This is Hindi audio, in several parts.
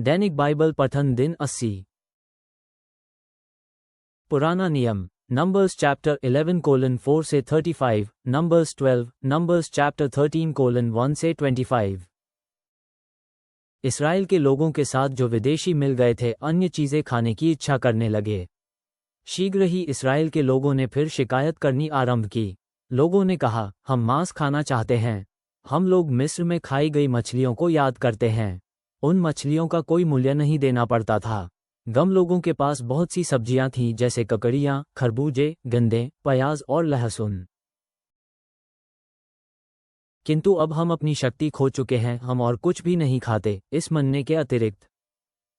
दैनिक बाइबल पठन दिन 80। पुराना नियम नंबर्स चैप्टर 11:4 से 35, नंबर्स 12, नंबर्स चैप्टर 13:1 से 25। इसराइल के लोगों के साथ जो विदेशी मिल गए थे अन्य चीज़ें खाने की इच्छा करने लगे। शीघ्र ही इसराइल के लोगों ने फिर शिकायत करनी आरंभ की। लोगों ने कहा, हम मांस खाना चाहते हैं। हम लोग मिस्र में खाई गई मछलियों को याद करते हैं। उन मछलियों का कोई मूल्य नहीं देना पड़ता था। गम लोगों के पास बहुत सी सब्जियां थीं जैसे ककड़ियां, खरबूजे, गंदे, प्याज और लहसुन। किंतु अब हम अपनी शक्ति खो चुके हैं, हम और कुछ भी नहीं खाते इस मन्ने के अतिरिक्त।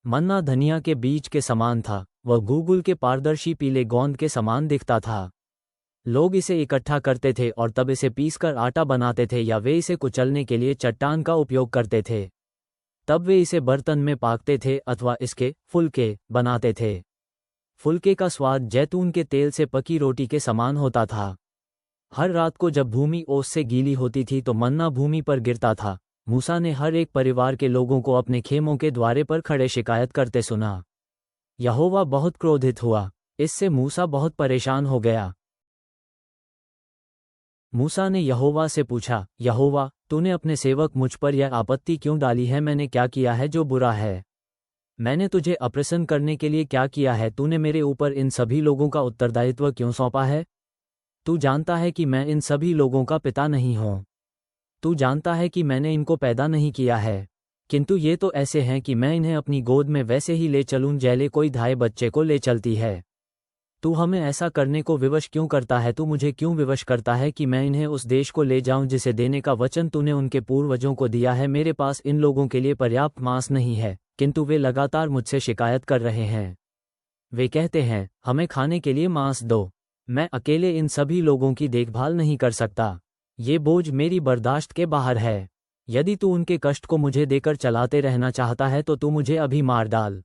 मन्ना धनिया के बीज के समान था, वह गूगल के पारदर्शी पीले गोंद के समान दिखता था। लोग इसे इकट्ठा करते थे और तब इसे पीसकर आटा बनाते थे या वे इसे कुचलने के लिए चट्टान का उपयोग करते थे। तब वे इसे बर्तन में पाकते थे अथवा इसके फुलके बनाते थे। फुलके का स्वाद जैतून के तेल से पकी रोटी के समान होता था। हर रात को जब भूमि ओस से गीली होती थी तो मन्ना भूमि पर गिरता था। मूसा ने हर एक परिवार के लोगों को अपने खेमों के द्वारे पर खड़े शिकायत करते सुना। यहोवा बहुत क्रोधित हुआ। इससे मूसा बहुत परेशान हो गया। मूसा ने यहोवा से पूछा, यहोवा, तूने अपने सेवक मुझ पर यह आपत्ति क्यों डाली है? मैंने क्या किया है जो बुरा है? मैंने तुझे अप्रसन्न करने के लिए क्या किया है? तूने मेरे ऊपर इन सभी लोगों का उत्तरदायित्व क्यों सौंपा है? तू जानता है कि मैं इन सभी लोगों का पिता नहीं हूँ। तू जानता है कि मैंने इनको पैदा नहीं किया है। किंतु ये तो ऐसे हैं कि मैं इन्हें अपनी गोद में वैसे ही ले चलूं जैसे कोई धाय बच्चे को ले चलती है। तू हमें ऐसा करने को विवश क्यों करता है? तू मुझे क्यों विवश करता है कि मैं इन्हें उस देश को ले जाऊं जिसे देने का वचन तूने उनके पूर्वजों को दिया है? मेरे पास इन लोगों के लिए पर्याप्त मांस नहीं है, किंतु वे लगातार मुझसे शिकायत कर रहे हैं। वे कहते हैं, हमें खाने के लिए मांस दो। मैं अकेले इन सभी लोगों की देखभाल नहीं कर सकता। ये बोझ मेरी बर्दाश्त के बाहर है। यदि तू उनके कष्ट को मुझे देकर चलाते रहना चाहता है तो तू मुझे अभी मार डाल।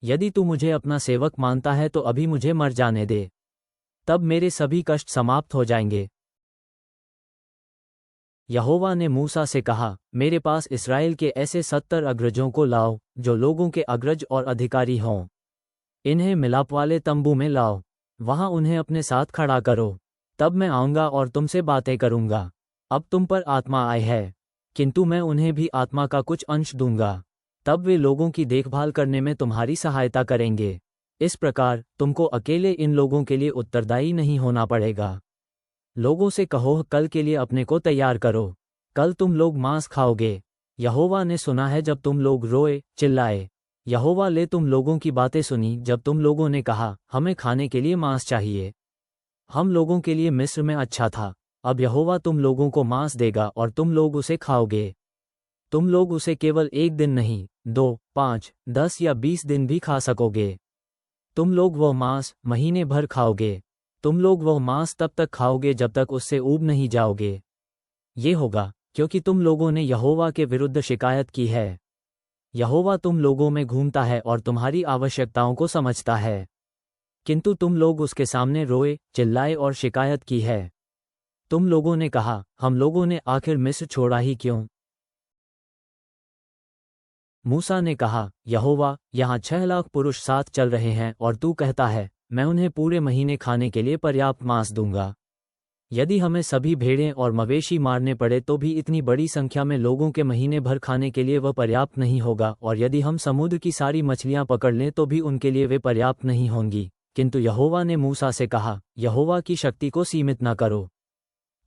यदि तू मुझे अपना सेवक मानता है तो अभी मुझे मर जाने दे। तब मेरे सभी कष्ट समाप्त हो जाएंगे। यहोवा ने मूसा से कहा, मेरे पास इस्राएल के ऐसे 70 अग्रजों को लाओ जो लोगों के अग्रज और अधिकारी हों। इन्हें मिलाप वाले तंबू में लाओ। वहां उन्हें अपने साथ खड़ा करो। तब मैं आऊंगा और तुमसे बातें करूंगा। अब तुम पर आत्मा आई है, किंतु मैं उन्हें भी आत्मा का कुछ अंश दूंगा। तब वे लोगों की देखभाल करने में तुम्हारी सहायता करेंगे। इस प्रकार तुमको अकेले इन लोगों के लिए उत्तरदायी नहीं होना पड़ेगा। लोगों से कहो, कल के लिए अपने को तैयार करो। कल तुम लोग मांस खाओगे। यहोवा ने सुना है जब तुम लोग रोए चिल्लाए। यहोवा ले तुम लोगों की बातें सुनी जब तुम लोगों ने कहा, हमें खाने के लिए मांस चाहिए। हम लोगों के लिए मिस्र में अच्छा था। अब यहोवा तुम लोगों को मांस देगा और तुम लोग उसे खाओगे। तुम लोग उसे केवल 1 दिन नहीं, 2, 5, 10 या 20 दिन भी खा सकोगे। तुम लोग वह मांस महीने भर खाओगे। तुम लोग वह मांस तब तक खाओगे जब तक उससे ऊब नहीं जाओगे। ये होगा क्योंकि तुम लोगों ने यहोवा के विरुद्ध शिकायत की है। यहोवा तुम लोगों में घूमता है और तुम्हारी आवश्यकताओं को समझता है, किंतु तुम लोग उसके सामने रोए चिल्लाए और शिकायत की है। तुम लोगों ने कहा, हम लोगों ने आखिर मिस्र छोड़ा ही क्यों? मूसा ने कहा, यहोवा, यहाँ 6 लाख पुरुष साथ चल रहे हैं और तू कहता है, मैं उन्हें पूरे महीने खाने के लिए पर्याप्त मांस दूंगा। यदि हमें सभी भेड़ें और मवेशी मारने पड़े तो भी इतनी बड़ी संख्या में लोगों के महीने भर खाने के लिए वह पर्याप्त नहीं होगा, और यदि हम समुद्र की सारी मछलियां पकड़ लें तो भी उनके लिए वे पर्याप्त नहीं होंगी। किंतु यहोवा ने मूसा से कहा, यहोवा की शक्ति को सीमित न करो।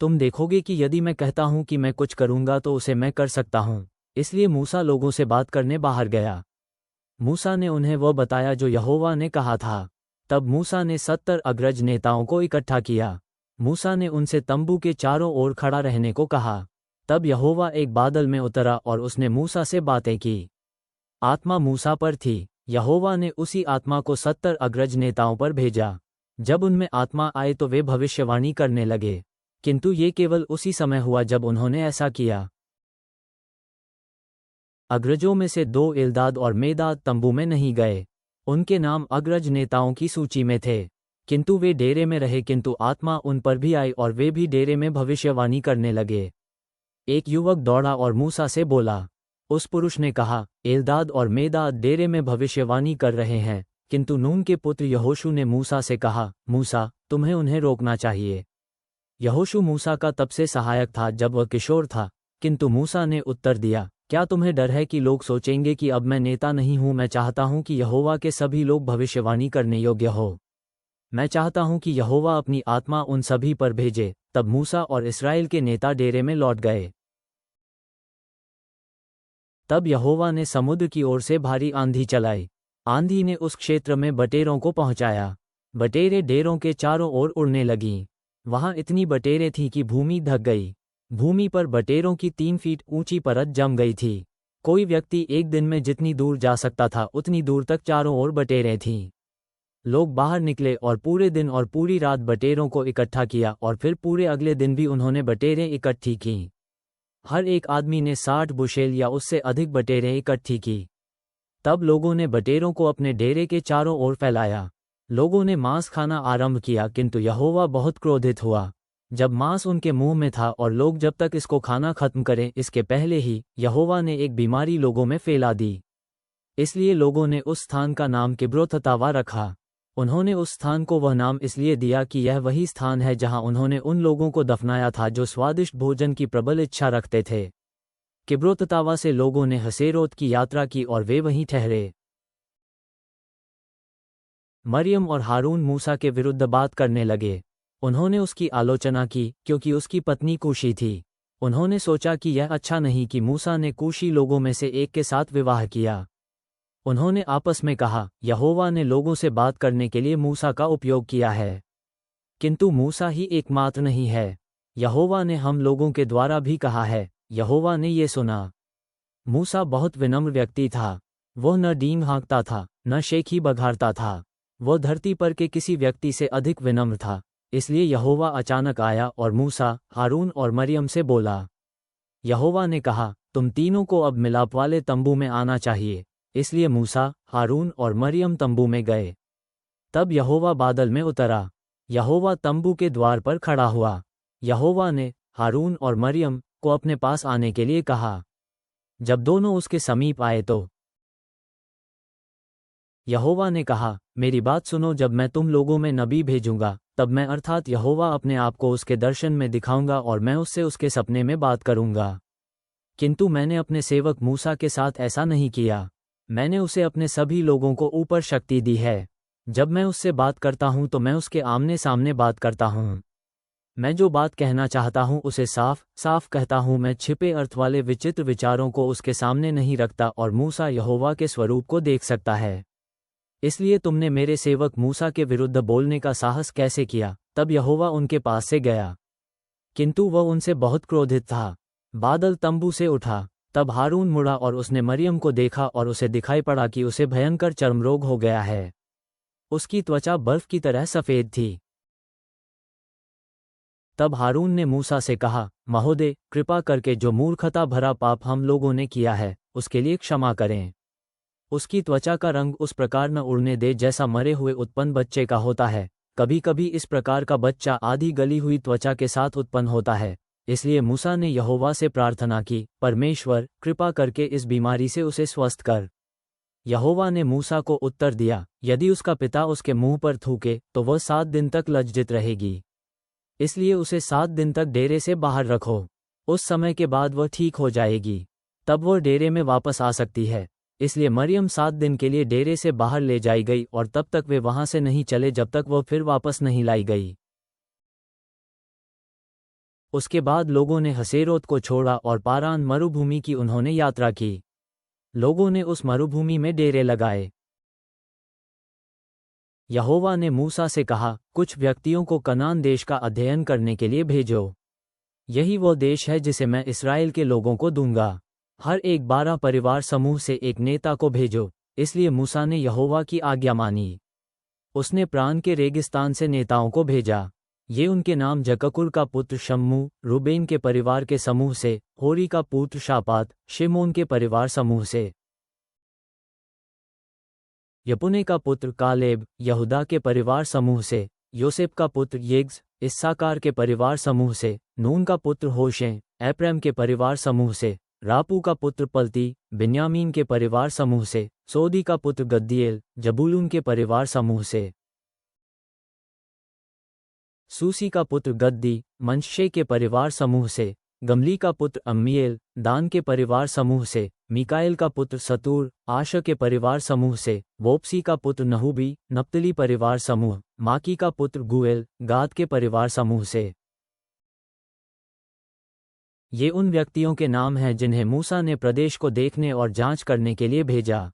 तुम देखोगे कि यदि मैं कहता हूं कि मैं कुछ करूंगा तो उसे मैं कर सकता हूं। इसलिए मूसा लोगों से बात करने बाहर गया। मूसा ने उन्हें वह बताया जो यहोवा ने कहा था। तब मूसा ने 70 अग्रज नेताओं को इकट्ठा किया। मूसा ने उनसे तंबू के चारों ओर खड़ा रहने को कहा। तब यहोवा एक बादल में उतरा और उसने मूसा से बातें की। आत्मा मूसा पर थी। यहोवा ने उसी आत्मा को 70 अग्रज नेताओं पर भेजा। जब उनमें आत्मा आए तो वे भविष्यवाणी करने लगे, किंतु ये केवल उसी समय हुआ जब उन्होंने ऐसा किया। अग्रजों में से 2 एल्दाद और मेदाद तंबू में नहीं गए। उनके नाम अग्रज नेताओं की सूची में थे, किंतु वे डेरे में रहे। किंतु आत्मा उन पर भी आई और वे भी डेरे में भविष्यवाणी करने लगे। एक युवक दौड़ा और मूसा से बोला, उस पुरुष ने कहा, एल्दाद और मेदाद डेरे में भविष्यवाणी कर रहे हैं। किंतु नून के पुत्र यहोशू ने मूसा से कहा, मूसा, तुम्हें उन्हें रोकना चाहिए। यहोशू मूसा का तब से सहायक था जब वह किशोर था। किंतु मूसा ने उत्तर दिया, क्या तुम्हें डर है कि लोग सोचेंगे कि अब मैं नेता नहीं हूं? मैं चाहता हूं कि यहोवा के सभी लोग भविष्यवाणी करने योग्य हो। मैं चाहता हूं कि यहोवा अपनी आत्मा उन सभी पर भेजे। तब मूसा और इस्राएल के नेता डेरे में लौट गए। तब यहोवा ने समुद्र की ओर से भारी आंधी चलाई। आंधी ने उस क्षेत्र में बटेरों को पहुंचाया। बटेरें डेरों के चारों ओर उड़ने लगीं। वहां इतनी बटेरें थीं कि भूमि ढक गई। भूमि पर बटेरों की 3 फीट ऊंची परत जम गई थी। कोई व्यक्ति एक दिन में जितनी दूर जा सकता था उतनी दूर तक चारों ओर बटेरें थीं। लोग बाहर निकले और पूरे दिन और पूरी रात बटेरों को इकट्ठा किया, और फिर पूरे अगले दिन भी उन्होंने बटेरें इकट्ठी कीं। हर एक आदमी ने 60 बुशेल या उससे अधिक बटेरें इकट्ठी की। तब लोगों ने बटेरों को अपने डेरे के चारों ओर फैलाया। लोगों ने मांस खाना आरंभ किया, किंतु यहोवा बहुत क्रोधित हुआ। जब मांस उनके मुंह में था और लोग जब तक इसको खाना खत्म करें इसके पहले ही यहोवा ने एक बीमारी लोगों में फैला दी। इसलिए लोगों ने उस स्थान का नाम किब्रोततावा रखा। उन्होंने उस स्थान को वह नाम इसलिए दिया कि यह वही स्थान है जहां उन्होंने उन लोगों को दफनाया था जो स्वादिष्ट भोजन की प्रबल इच्छा रखते थे। किब्रोततावा से लोगों ने हसेरोत की यात्रा की और वे वहीं ठहरे। मरियम और हारून मूसा के विरुद्ध बात करने लगे। उन्होंने उसकी आलोचना की क्योंकि उसकी पत्नी कूशी थी। उन्होंने सोचा कि यह अच्छा नहीं कि मूसा ने कूशी लोगों में से एक के साथ विवाह किया। उन्होंने आपस में कहा, यहोवा ने लोगों से बात करने के लिए मूसा का उपयोग किया है, किंतु मूसा ही एकमात्र नहीं है। यहोवा ने हम लोगों के द्वारा भी कहा है। यहोवा ने ये सुना। मूसा बहुत विनम्र व्यक्ति था। वह न डींग हाँकता था, न शेखी बघारता था। वह धरती पर के किसी व्यक्ति से अधिक विनम्र था। इसलिए यहोवा अचानक आया और मूसा, हारून और मरियम से बोला। यहोवा ने कहा, तुम तीनों को अब मिलाप वाले तंबू में आना चाहिए। इसलिए मूसा, हारून और मरियम तंबू में गए। तब यहोवा बादल में उतरा। यहोवा तंबू के द्वार पर खड़ा हुआ। यहोवा ने हारून और मरियम को अपने पास आने के लिए कहा। जब दोनों उसके समीप आए तो यहोवा ने कहा, मेरी बात सुनो। जब मैं तुम लोगों में नबी भेजूंगा तब मैं अर्थात यहोवा अपने आप को उसके दर्शन में दिखाऊंगा और मैं उससे उसके सपने में बात करूंगा। किंतु मैंने अपने सेवक मूसा के साथ ऐसा नहीं किया। मैंने उसे अपने सभी लोगों को ऊपर शक्ति दी है। जब मैं उससे बात करता हूं तो मैं उसके आमने सामने बात करता हूं। मैं जो बात कहना चाहता हूं उसे साफ साफ कहता हूं। मैं छिपे अर्थ वाले विचित्र विचारों को उसके सामने नहीं रखता। और मूसा यहोवा के स्वरूप को देख सकता है। इसलिए तुमने मेरे सेवक मूसा के विरुद्ध बोलने का साहस कैसे किया? तब यहोवा उनके पास से गया, किंतु वह उनसे बहुत क्रोधित था। बादल तंबू से उठा। तब हारून मुड़ा और उसने मरियम को देखा और उसे दिखाई पड़ा कि उसे भयंकर चर्मरोग हो गया है। उसकी त्वचा बर्फ की तरह सफेद थी। तब हारून ने मूसा से कहा, महोदय, कृपा करके जो मूर्खता भरा पाप हम लोगों ने किया है उसके लिए क्षमा करें। उसकी त्वचा का रंग उस प्रकार न उड़ने दे जैसा मरे हुए उत्पन्न बच्चे का होता है। कभी कभी इस प्रकार का बच्चा आधी गली हुई त्वचा के साथ उत्पन्न होता है। इसलिए मूसा ने यहोवा से प्रार्थना की, परमेश्वर, कृपा करके इस बीमारी से उसे स्वस्थ कर। यहोवा ने मूसा को उत्तर दिया, यदि उसका पिता उसके मुंह पर थूके तो वह 7 दिन तक लज्जित रहेगी। इसलिए उसे 7 दिन तक डेरे से बाहर रखो। उस समय के बाद वह ठीक हो जाएगी। तब वह डेरे में वापस आ सकती है। इसलिए मरियम 7 दिन के लिए डेरे से बाहर ले जाई गई और तब तक वे वहां से नहीं चले जब तक वह फिर वापस नहीं लाई गई। उसके बाद लोगों ने हसेरोत को छोड़ा और पारान मरुभूमि की उन्होंने यात्रा की। लोगों ने उस मरुभूमि में डेरे लगाए। यहोवा ने मूसा से कहा, कुछ व्यक्तियों को कनान देश का अध्ययन करने के लिए भेजो। यही वो देश है जिसे मैं इस्राएल के लोगों को दूंगा। हर एक 12 परिवार समूह से एक नेता को भेजो। इसलिए मूसा ने यहोवा की आज्ञा मानी। उसने प्राण के रेगिस्तान से नेताओं को भेजा। ये उनके नाम जककुर का पुत्र शम्मू, रूबेन के परिवार के समूह से, होरी का पुत्र शापात, शिमोन के परिवार समूह से, यपुने का पुत्र कालेब, यहूदा के परिवार समूह से, योसेफ का पुत्र येग्ज, इस्साकार के परिवार समूह से, नून का पुत्र होशे, एप्रैम के परिवार समूह से, रापू का पुत्र पलती, बिन्यामीन के परिवार समूह से, सोदी का पुत्र गद्दिएल, जबूलून के परिवार समूह से, सूसी का पुत्र गद्दी, मनश्शे के परिवार समूह से, गमली का पुत्र अम्मीएल, दान के परिवार समूह से, मिकाएल का पुत्र सतूर, आशर के परिवार समूह से, वोप्सी का पुत्र नहूबी, नप्तली परिवार समूह, माकी का पुत्र गुएल, गाद के परिवार समूह से। ये उन व्यक्तियों के नाम हैं जिन्हें मूसा ने प्रदेश को देखने और जांच करने के लिए भेजा।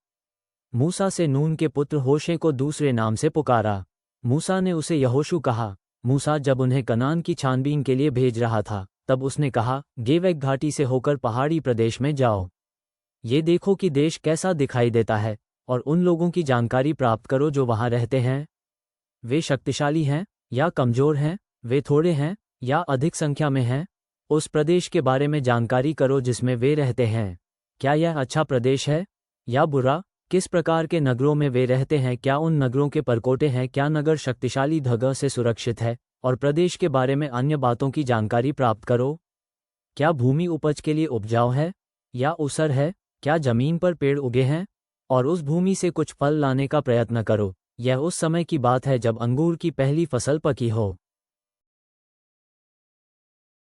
मूसा से नून के पुत्र होशे को दूसरे नाम से पुकारा। मूसा ने उसे यहोशू कहा। मूसा जब उन्हें कनान की छानबीन के लिए भेज रहा था, तब उसने कहा, गेवेक घाटी से होकर पहाड़ी प्रदेश में जाओ। ये देखो कि देश कैसा दिखाई देता है, और उन लोगों की जानकारी प्राप्त करो जो वहां रहते हैं। वे शक्तिशाली हैं या कमजोर हैं, वे थोड़े हैं या अधिक संख्या में हैं। उस प्रदेश के बारे में जानकारी करो जिसमें वे रहते हैं। क्या यह अच्छा प्रदेश है या बुरा? किस प्रकार के नगरों में वे रहते हैं? क्या उन नगरों के परकोटे हैं? क्या नगर शक्तिशाली जगह से सुरक्षित है? और प्रदेश के बारे में अन्य बातों की जानकारी प्राप्त करो। क्या भूमि उपज के लिए उपजाऊ है या ऊसर है? क्या जमीन पर पेड़ उगे हैं? और उस भूमि से कुछ फल लाने का प्रयत्न करो। यह उस समय की बात है जब अंगूर की पहली फसल पकी हो।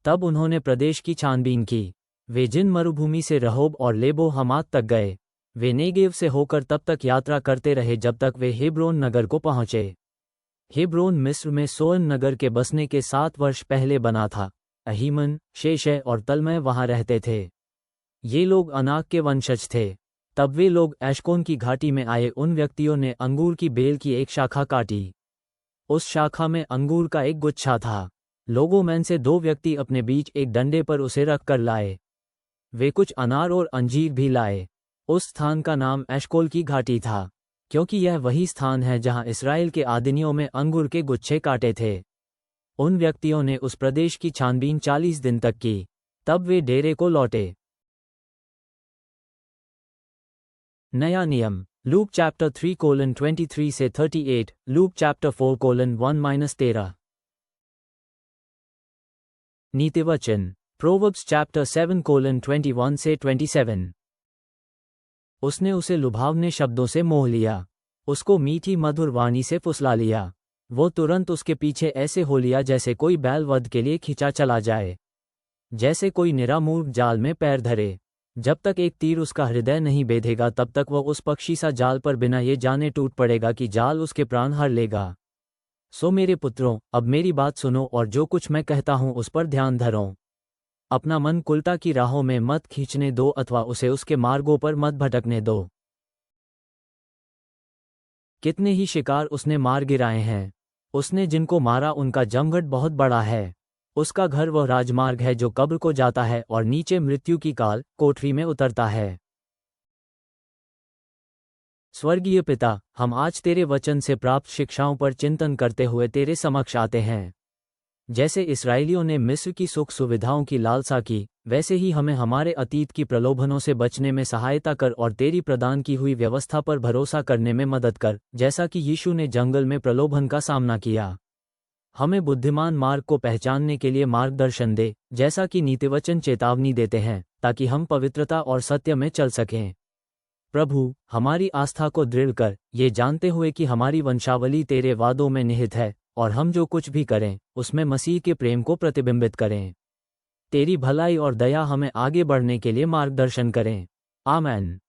तब उन्होंने प्रदेश की छानबीन की। वे जिन मरुभूमि से रहोब और लेबो हमात तक गए, वे नेगेव से होकर तब तक यात्रा करते रहे जब तक वे हेब्रोन नगर को पहुंचे। हेब्रोन मिस्र में सोअन नगर के बसने के 7 वर्ष पहले बना था। अहीमन, शेशै और तलमै वहां रहते थे। ये लोग अनाक के वंशज थे। तब वे लोग एशकोन की घाटी में आए। उन व्यक्तियों ने अंगूर की बेल की एक शाखा काटी। उस शाखा में अंगूर का एक गुच्छा था। लोगों में से 2 व्यक्ति अपने बीच एक डंडे पर उसे रख कर लाए। वे कुछ अनार और अंजीर भी लाए। उस स्थान का नाम एशकोल की घाटी था, क्योंकि यह वही स्थान है जहां इस्राएल के आदिनियों में अंगूर के गुच्छे काटे थे। उन व्यक्तियों ने उस प्रदेश की छानबीन 40 दिन तक की। तब वे डेरे को लौटे। नया नियम, लूक चैप्टर 3:23 से 38, लूक चैप्टर 4:1-13। नीतिवचन, प्रोवर्ब्स चैप्टर 7:21 से 27। उसने उसे लुभावने शब्दों से मोह लिया, उसको मीठी मधुर वाणी से फुसला लिया। वो तुरंत उसके पीछे ऐसे हो लिया जैसे कोई बैल वध के लिए खींचा चला जाए, जैसे कोई निरामूर्ख जाल में पैर धरे। जब तक एक तीर उसका हृदय नहीं बेधेगा तब तक वह उस पक्षी सा जाल पर बिना ये जाने टूट पड़ेगा कि जाल उसके प्राण हर लेगा। सो मेरे पुत्रों, अब मेरी बात सुनो और जो कुछ मैं कहता हूं उस पर ध्यान धरो। अपना मन कुलता की राहों में मत खींचने दो अथवा उसे उसके मार्गों पर मत भटकने दो। कितने ही शिकार उसने मार गिराए हैं। उसने जिनको मारा उनका जमघट बहुत बड़ा है। उसका घर वह राजमार्ग है जो कब्र को जाता है और नीचे मृत्यु की काल कोठरी में उतरता है। स्वर्गीय पिता, हम आज तेरे वचन से प्राप्त शिक्षाओं पर चिंतन करते हुए तेरे समक्ष आते हैं। जैसे इस्राएलियों ने मिस्र की सुख सुविधाओं की लालसा की, वैसे ही हमें हमारे अतीत की प्रलोभनों से बचने में सहायता कर और तेरी प्रदान की हुई व्यवस्था पर भरोसा करने में मदद कर, जैसा कि यीशु ने जंगल में प्रलोभन का सामना किया। हमें बुद्धिमान मार्ग को पहचानने के लिए मार्गदर्शन दे, जैसा कि नीतिवचन चेतावनी देते हैं, ताकि हम पवित्रता और सत्य में चल सकें। प्रभु, हमारी आस्था को दृढ़ कर, ये जानते हुए कि हमारी वंशावली तेरे वादों में निहित है, और हम जो कुछ भी करें उसमें मसीह के प्रेम को प्रतिबिंबित करें। तेरी भलाई और दया हमें आगे बढ़ने के लिए मार्गदर्शन करें। आमीन।